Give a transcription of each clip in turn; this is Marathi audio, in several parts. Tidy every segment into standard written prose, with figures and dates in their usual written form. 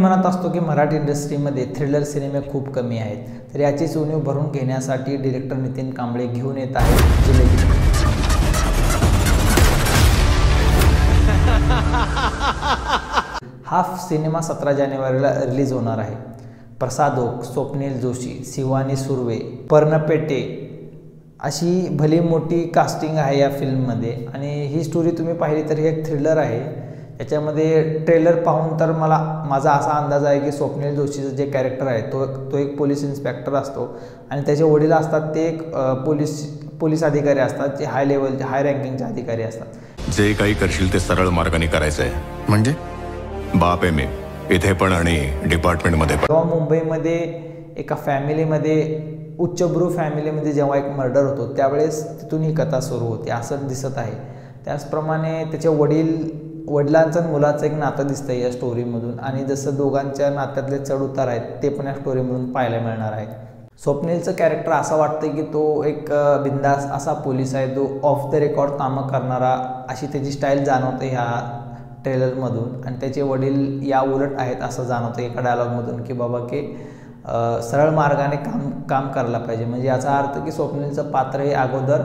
म्हणत असतो की मराठी इंडस्ट्रीमध्ये थ्रिलर सिनेमे खूप कमी आहेत, तर याचीच उणीव भरून घेण्यासाठी डायरेक्टर नितीन कांबळे घेऊन येत आहेत जिलेबी। हा सिनेमा 17 जानेवारीला रिलीज होणार आहे। प्रसाद ओक, स्वप्नील जोशी, शिवानी सुर्वे, पर्ण पेटे अशी भली मोठी कास्टिंग आहे या फिल्ममध्ये। आणि ही स्टोरी तुम्ही पाहिली तर एक थ्रिलर आहे। याच्यामध्ये ट्रेलर पाहून तर माझा असा अंदाज आहे की स्वप्नील जोशीचं जे कॅरेक्टर आहे तो एक पोलीस इन्स्पेक्टर असतो आणि त्याचे वडील असतात ते एक पोलीस अधिकारी असतात, जे हाय रँकिंगचे अधिकारी असतात। जे काही करशील ते सरळ मार्गाने करायचं आहे, म्हणजे बाप आहे मी इथे पण आणि डिपार्टमेंटमध्ये पण। जेव्हा मुंबईमध्ये एका फॅमिलीमध्ये उच्चभ्रू फॅमिलीमध्ये जेव्हा एक मर्डर होतो त्यावेळेस तिथून ही कथा सुरू होते असं दिसत आहे। त्याचप्रमाणे त्याचे वडिलांचं मुलाचं एक नातं दिसतं या स्टोरीमधून आणि जसं दोघांच्या नात्यातले चढ उतार आहेत ते पण या स्टोरीमधून पाहायला मिळणार आहे। स्वप्नीलचं कॅरेक्टर असं वाटतं की तो एक बिंदास असा पोलीस आहे, तो ऑफ द रेकॉर्ड कामं करणारा अशी त्याची स्टाईल जाणवते ह्या ट्रेलरमधून। आणि त्याचे वडील या उलट आहेत असं जाणवतं एका डायलॉगमधून की बाबा की सरळ मार्गाने काम करायला पाहिजे। म्हणजे याचा अर्थ की स्वप्नीलचं पात्र हे अगोदर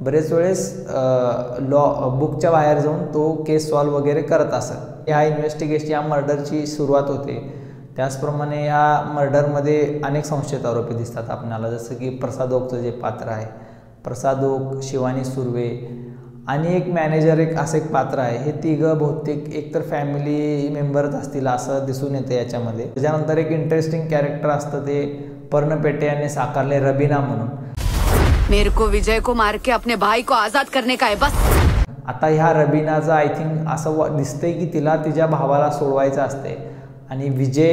बरेच वेळेस बुकच्या बाहेर जाऊन तो केस सॉल्व वगैरे करत असत। ह्या इन्व्हेस्टिगेशन या मर्डरची सुरुवात होते। त्याचप्रमाणे या मर्डरमध्ये अनेक संशयित आरोपी दिसतात आपल्याला, जसं की प्रसाद ओकचं जे पात्र आहे, प्रसाद ओक, शिवानी सुर्वे आणि एक मॅनेजर असं एक पात्र आहे। हे तिघं बहुतेक एकतर फॅमिली मेंबरच असतील असं दिसून येतं याच्यामध्ये। त्याच्यानंतर एक इंटरेस्टिंग कॅरेक्टर असतं ते पर्ण पेटे यांनी साकारले रबीना म्हणून। मेरे को विजय को मार के अपने भाई को आजाद करने का है बस। आता ह्या रबीनाचं आय थिंक असं दिसतंय की तिला तिच्या भावाला सोडवायचं असते आणि विजय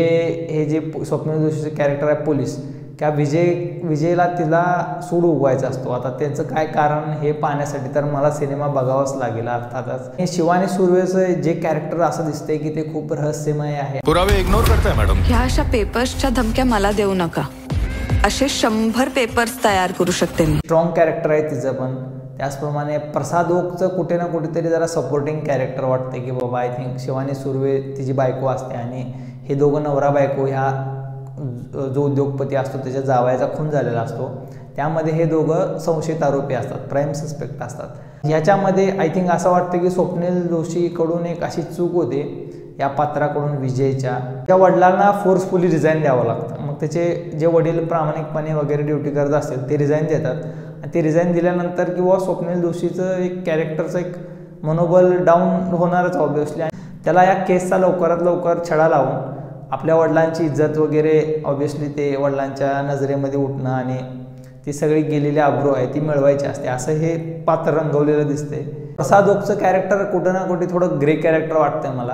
हे जे स्वप्नील जोशीचे कॅरेक्टर आहे पोलीस, त्या विजयला तिला सूड उगवायचा असतो। आता त्यांचं काय कारण हे पाहण्यासाठी तर मला सिनेमा बघावाच लागेल अर्थातच। शिवानी सुर्वेचं जे कॅरेक्टर असं दिसतंय की ते खूप रहस्यमय आहे। पुरावे इग्नोर करताय मॅडम। ह्या अशा पेपर्सच्या धमक्या मला देऊ नका, असे 100 पेपर्स तयार करू शकते मी। स्ट्रॉंग कॅरेक्टर आहे तिचं पण। त्याचप्रमाणे प्रसाद ओकचं कुठे ना कुठेतरी जरा सपोर्टिंग कॅरेक्टर वाटते की बाबा आय थिंक शिवानी सुर्वे तिची बायको असते आणि हे दोघं नवरा बायको ह्या जो उद्योगपती असतो त्याच्या जावयाचा खून झालेला असतो, त्यामध्ये हे दोघं संशयित आरोपी असतात, प्राईम सस्पेक्ट असतात। ह्याच्यामध्ये आय थिंक असं वाटतं की स्वप्नील जोशीकडून एक अशी चूक होते या पात्राकडून विजयच्या, त्या वडिलांना फोर्सफुली रिझाईन द्यावं लागतं। मग त्याचे जे वडील प्रामाणिकपणे वगैरे ड्युटी करत असतील ते रिझाईन देतात आणि ते रिझाईन दिल्यानंतर किंवा स्वप्नील जोशीचं एक कॅरेक्टरचं एक मनोबल डाऊन होणारच ऑब्व्हियसली। त्याला या केसचा लवकरात लवकर छडा लावून आपल्या वडिलांची इज्जत वगैरे ऑब्व्हियसली ते वडिलांच्या नजरेमध्ये उठणं आणि ती सगळी गेलेली आब्रू आहे ती मिळवायची असते असं हे पात्र रंगवलेलं दिसते। प्रसाद ओकचं कॅरेक्टर कुठं ना कुठे थोडं ग्रे कॅरेक्टर वाटतंय मला,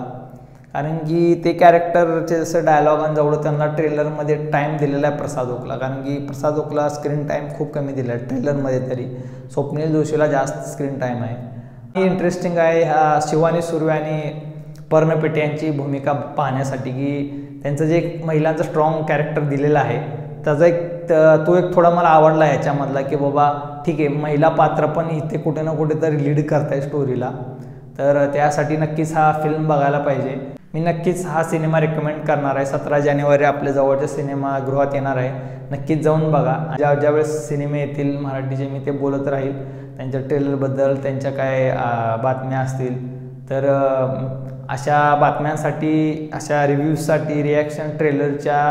कारण की ते कॅरेक्टरचे जसं डायलॉगांजवळ त्यांना ट्रेलरमध्ये टाईम दिलेला आहे प्रसाद ओकला, कारण की प्रसाद ओकला स्क्रीन टाईम खूप कमी दिला आहे ट्रेलरमध्ये, तरी स्वप्नील जोशीला जास्त स्क्रीन टाईम आहे। इंटरेस्टिंग आहे ह्या शिवानी सुर्वे आणि पर्ण पेटे यांची भूमिका पाहण्यासाठी की त्यांचं जे एक महिलांचं स्ट्रॉंग कॅरेक्टर दिलेलं आहे त्याचा तो एक थोडा मला आवडला ह्याच्यामधला की बाबा ठीक आहे महिला पात्र पण इथे कुठे ना कुठेतरी लीड करताय स्टोरीला, तर त्यासाठी नक्कीच हा फिल्म बघायला पाहिजे। मी नक्कीच हा सिनेमा रेकमेंड करणार आहे। 17 जानेवारी आपल्या जवळच्या सिनेमागृहात येणार आहे, नक्कीच जाऊन बघा। ज्यावेळेस सिनेमे येतील मराठीचे मी ते बोलत राहील त्यांच्या ट्रेलरबद्दल, त्यांच्या काय बातम्या असतील तर अशा बातम्यांसाठी, अशा रिव्ह्यूजसाठी, रिॲक्शन ट्रेलरच्या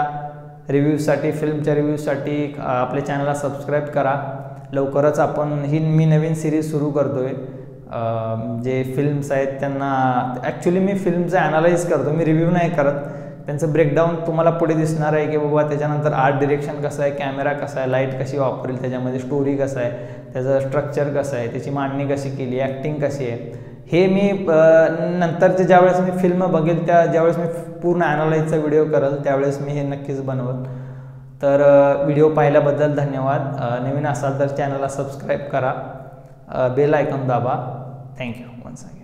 रिव्ह्यूजसाठी, फिल्मच्या रिव्ह्यूजसाठी आपल्या चॅनलला सबस्क्राईब करा। लवकरच मी नवीन सिरीज सुरू करतोय जे फिल्म्स आहेत त्यांना ॲक्च्युली मी फिल्मचं ॲनालाइज करतो, मी रिव्ह्यू नाही करत। त्यांचं ब्रेकडाऊन तुम्हाला पुढे दिसणार आहे की बाबा त्याच्यानंतर आर्ट डिरेक्शन कसं आहे, कॅमेरा कसा आहे, लाईट कशी वापरेल त्याच्यामध्ये, स्टोरी कसं आहे, त्याचं स्ट्रक्चर कसं आहे, त्याची मांडणी कशी केली, ॲक्टिंग कशी आहे, हे मी नंतरचे ज्यावेळेस मी फिल्म बघेल ज्यावेळेस मी पूर्ण ॲनालाइजचा व्हिडिओ करेल त्यावेळेस मी हे नक्कीच बनवेल। तर व्हिडिओ पाहिल्याबद्दल धन्यवाद। नवीन असाल तर चॅनलला सबस्क्राईब करा, बेल आयकॉन दाबा। Thank you once again.